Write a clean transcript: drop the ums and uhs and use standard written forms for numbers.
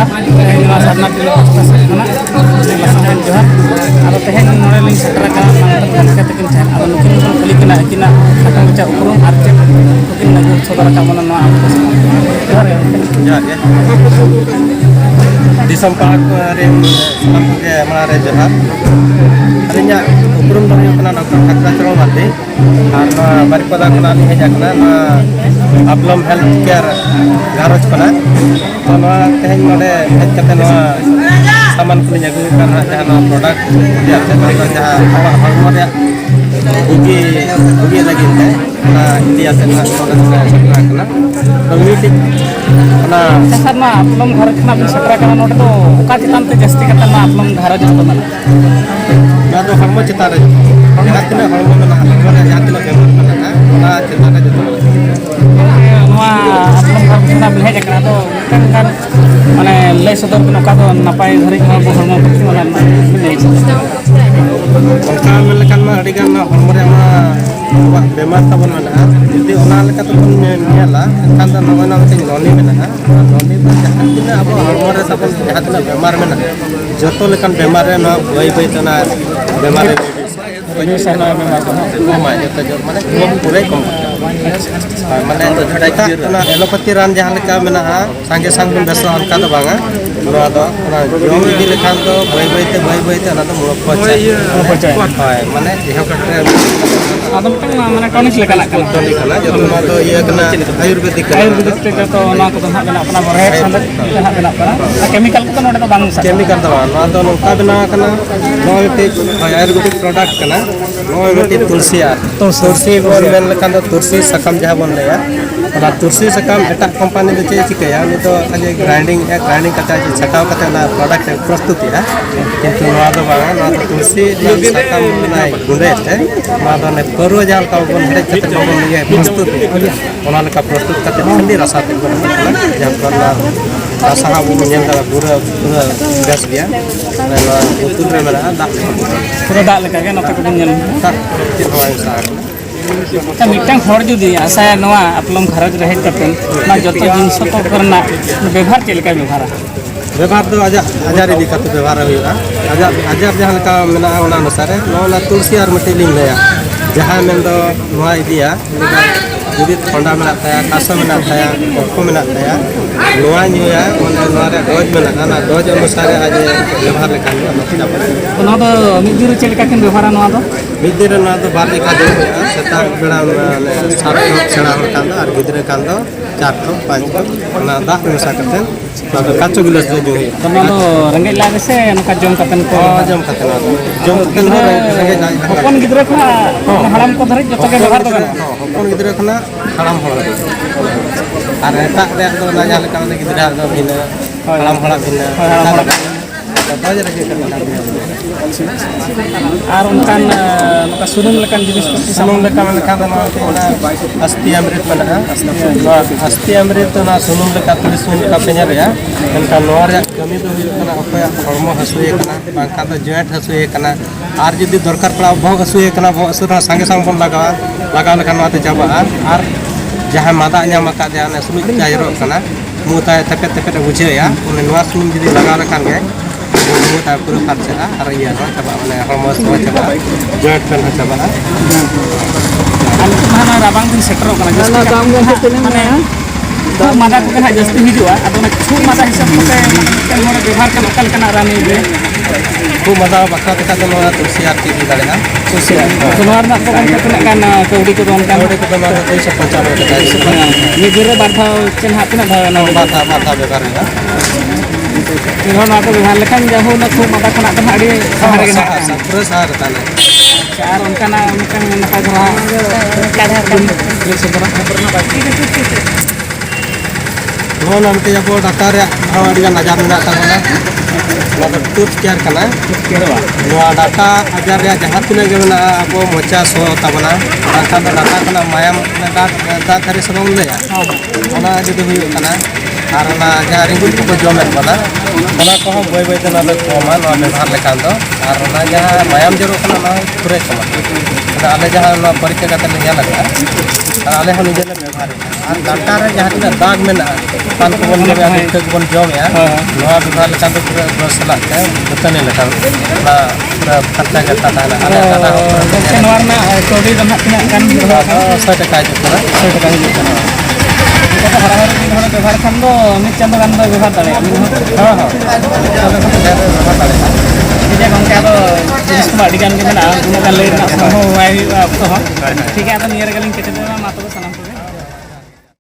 ᱱᱚᱣᱟ ᱥᱟᱨᱱᱟ ᱯᱤᱞ ᱯᱟᱥᱴᱟ ᱥᱮᱫ ᱠᱷᱚᱱᱟᱜ ᱞᱟᱥᱟᱲᱦᱮᱫ ᱡᱚᱦᱟᱨ ᱟᱫᱚ ᱛᱮᱦᱮᱧ ᱱᱚᱰᱮ ᱞᱤᱧ ᱥᱮᱴᱮᱨ ᱟᱠᱟᱱᱟ ᱢᱟᱱᱚᱛᱟᱱ ᱜᱚᱢᱠᱮ ᱛᱟᱹᱠᱤᱱ ᱴᱷᱮᱱ ᱟᱫᱚ ᱱᱩᱠᱤᱱ ᱵᱚᱱ ᱠᱩᱞᱤ ᱠᱤᱱᱟ ᱟᱹᱠᱤᱱᱟᱜ ᱠᱷᱟᱴᱚ ᱢᱟᱪᱷᱟ ᱩᱯᱨᱩᱢ ᱟᱨ ᱪᱮᱫ ᱠᱚᱠᱤᱱ ᱟᱹᱜᱩ ᱥᱚᱫᱚᱨ ᱟᱠᱟᱫ ᱵᱚᱱᱟ ᱱᱚᱣᱟ ᱟᱵᱚ ᱥᱟᱢᱟᱝ ᱨᱮ ᱡᱚᱦᱟᱨ ᱜᱮ ᱡᱚᱦᱟᱨ ᱜᱮ ᱫᱤᱥᱚᱢ ᱯᱟᱲᱟ ᱨᱮᱱ ᱥᱟᱱᱟᱢ ᱠᱚᱜᱮ ᱢᱟᱲᱟᱝ ᱨᱮ ᱡᱚᱦᱟर ᱟᱹᱞᱤᱧᱟᱜ ᱩᱯᱨᱩᱢ ᱫᱚ ᱦᱩᱭᱩᱜ ᱠᱟᱱᱟ ᱰᱚᱠᱴᱚᱨ ᱴᱷᱟᱠᱩᱨ ᱪᱚᱨᱚᱱ ᱢᱟᱨᱰᱤ ᱟᱨ ᱱᱚᱣᱟ ᱵᱟᱨᱤᱯᱟᱫᱟ ᱠᱷᱚᱱᱟᱜ ᱞᱤᱧ ᱦᱮᱡ ᱟᱠᱟᱱᱟ ᱱᱚᱣᱟ ᱟᱯᱞᱚᱢ ᱦᱮᱞᱛᱷ ᱠᱮᱭᱟᱨ ᱜᱷᱟᱨᱚᱸᱡᱽ ᱠᱷᱚᱱᱟᱜ ᱛᱚ ᱱᱚᱣᱟ ᱛᱮᱦᱮᱧ ᱱᱚᱰᱮ ᱦᱮᱡ ᱠᱟᱛᱮ ᱱᱚᱣᱟ सामान को अगू जहाँ प्रोडक्ट जहाँ हड़मो बुगी बुगी लगे इंडिया से तो मिट्टी सर ना आपलम घरज खना बिन सेटरा कना नोटे तो ओका चितान ते जस्ती कता ना आपलम घरज तो मना ना तो हड़मो चितान रे जहाँ तिना हड़मो में हड़मो रे जहाँ तिना बेमार मना ओना चितान रे जतो नोआ आपलम घरज खना बिन हेज कना तो मिटन माने लय सदर बिन ओका तो नापाय धरि मा बो हड़मो पति मना लय ओका में लेकिन मा अड़ी गान हड़मो रे मा बेमार तबन मना यदि ओना लेका तो बन नेला खान दा नगना में नोनी में ना नोनी तो जहाँ तिना अब हड़मो रे तबन जहाँ तिना बेमार में ना जतो लेकिन बेमार रे ना वही वही तना बेमार रे कोई साना बेमार तो मा जतो जो माने कम पूरे कम माने तो झटाइता ना एलोपैथी रान जहाँ लेका में ना संगे संग बन बेसो हल्का तो बांगा नोआ दो ना जोम इदी लेखान तो वही ते ना तो मुलक पहुंचे हाय माने जेहो कटरे आदम तक माने टॉनिक लेका ना टॉनिक ना जो ना तो ये कना आयुर्वेदिक ते तो ना को ना बना अपना बरे संद ना बना करा केमिकल को नोडे तो बांग केमिकल तो ना तो नोका बना कना नोते आयुर्वेदिक प्रोडक्ट कना नोते तुलसी बोल मेन लेखान तो तुलसी सकम जहाँ बन लेया और तुलसी सकम एटा कंपनी तो चे चिकया नि तो खाली ग्राइंडिंग कता छटाव कता ना प्रोडक्ट प्रस्तुति है किंतु नोआ दो बांगा ना तो तुलसी सकम ना गुंडे है ना तो ने करो जाल का बन हेड कते बन ये प्रस्तुति ओना लेका प्रस्तुत कते ठंडी रसा ते बन जहाँ पर ना रसा बन नेल दा पूरा गैस गया ना उतुल रे मेरा दा पूरा दा लेका के नते को बन नेल tak चिरवाई सा ता मिटन हर जुदी आशा नवा आपलम घरज रहे कते ना जतो जिंस को करना व्यवहार चलका व्यवहार तो आजार इदी कते व्यवहार हुआ आजार जहाँ लेका मेना ओना अनुसार नोना तुलसी और मटी लिंग लेया जहाँ में दो नोआ इदिया जुदी ठंडा में ताया कासा में ताया को में ताया नोआ न्यूया माने नोआ रे डोज में ना डोज अनुसार आज व्यवहार लेका नथिना पड़े ओना तो मिदिर चलका किन व्यवहार नोआ तो मिदिर ना तो बार लेका दो सेता बेड़ा ने सात छड़ा हर कांदा और गिदरे कांदा 4 ठो 5 ठो ना दा मेसा करते ना तो काचो गिलास दे जो तो ना तो रंगे लागे से नका जम कतन को जम कते ना जम कते ना रंगे जाय अपन गिदरे खना हड़ाम को धरि जतो के व्यवहार दो अपन गिदरे खना हड़ाम हड़ और एटा रे दो ना जाले का गिदरे दो बिना हड़ाम हड़ा बिना और उनकान नका सुनुम लेकान जिनिस को सुनुम लेका मन का ना अस्थि अमृत मना अस्थि अमृत ना सुनुम लेका तुली सुन का पे냐 रे उनका नोर या कमी तो हुई कना अखया हरमो हसुए कना बांका तो जॉइंट हसुए कना आर जदी दरकार पड़ा भोग हसुए कना भोग हसु ना संगे संग बन लगा लेखान नाते जाबा और जहां मादा ᱧᱟᱢ का जाने सुमित जायरो कना मुता तपे तपे बुझेया उन नवा सुनुम जदी लगा लेखान गे वो ता पूरा खर्चा और ये ना तब अपने हरमो सो चबा जॉइंट पेन चबा आलू माना राबांग दिन सेटर कना जस्ती काम गन माने तो मादा को कना जस्ती हिजुआ अदो ना छु मादा हिसाब कते माने मोर व्यवहार का लोकल कना रानी बे खूब मजा बखरा देखा तो नोआ तुलसी आर की दालेगा तुलसी तो नोर ना को कना कना कौड़ी को दोन का कौड़ी को नोआ 295 का निगिरे बाथा चिन्ह हातना भाव ना बाथा व्यवहार है इन्हों ना को व्यवहार लेकिन जहो ना खूब मादा खना तो हाड़ी सहारे के पूरा सहारे ताने चार उनका ना नका धरा काधा कर से बड़ा करना बाकी नो नमते जब डॉक्टर आड़ी का नजर में आता है ना तो टूथ केयर करना केरवा नोआ डाटा अजार रे जहां तिना के ना आपो मोचा सो तबना डाटा तो डाटा कना मायाम दा थारे सबम लेया ओना जदी हुई कना और ना जहाँ रिंगुल को जमें बना ओना को हम बय बय ते ना दो कमा ना व्यवहार लेकान दो और ना जहाँ मायाम जरो कना ना पूरे कमा ना आले जहाँ ना परीक्षा का तले नेल लगा आले हम निजे ले व्यवहार और डाटा रे जहाँ तना दाग में ना पान को बन ले आगे तक बन जम या नवा व्यवहार लेकान दो पूरा बस ला के जतने लेकान ना पूरा खर्चा करता था आले दादा नवा ना कौड़ी दम तना kan 100 टका जतना 100 টাকা হয়ে যেত না এটা হারা হারা দিন হলে ব্যবহার খান দো মিট চান্দো গান দো ব্যবহার দাঁড়ে আমি हाँ हाँ व्यवहार दाड़ेगा ठीक है गंके आदो जिनिस को आड़ी गान के मेना उना गान लई रना संभव वाई तो ठीक है आदो नियर गालिंग केटे देना मा तो